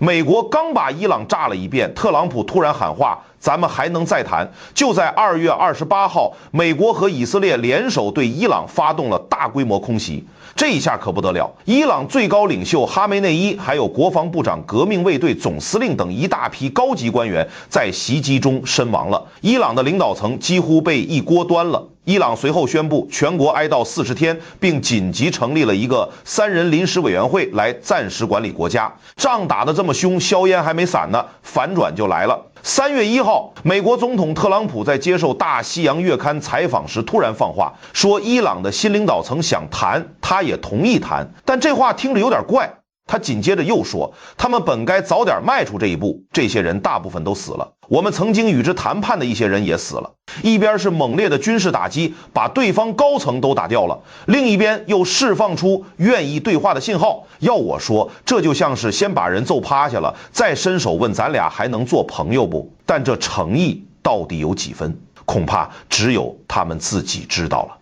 美国刚把伊朗炸了一遍，特朗普突然喊话：“咱们还能再谈。”就在2月28号，美国和以色列联手对伊朗发动了大规模空袭。这一下可不得了，伊朗最高领袖哈梅内伊，还有国防部长、革命卫队总司令等一大批高级官员在袭击中身亡了。伊朗的领导层几乎被一锅端了。伊朗随后宣布全国哀悼40天，并紧急成立了一个3人临时委员会来暂时管理国家。仗打得这么凶，硝烟还没散呢，反转就来了。3月1号，美国总统特朗普在接受《大西洋月刊》采访时突然放话，说伊朗的新领导层想谈，他也同意谈，但这话听着有点怪。他紧接着又说，他们本该早点迈出这一步，这些人大部分都死了，我们曾经与之谈判的一些人也死了。一边是猛烈的军事打击，把对方高层都打掉了，另一边又释放出愿意对话的信号。要我说，这就像是先把人揍趴下了，再伸手问咱俩还能做朋友不？但这诚意到底有几分，恐怕只有他们自己知道了。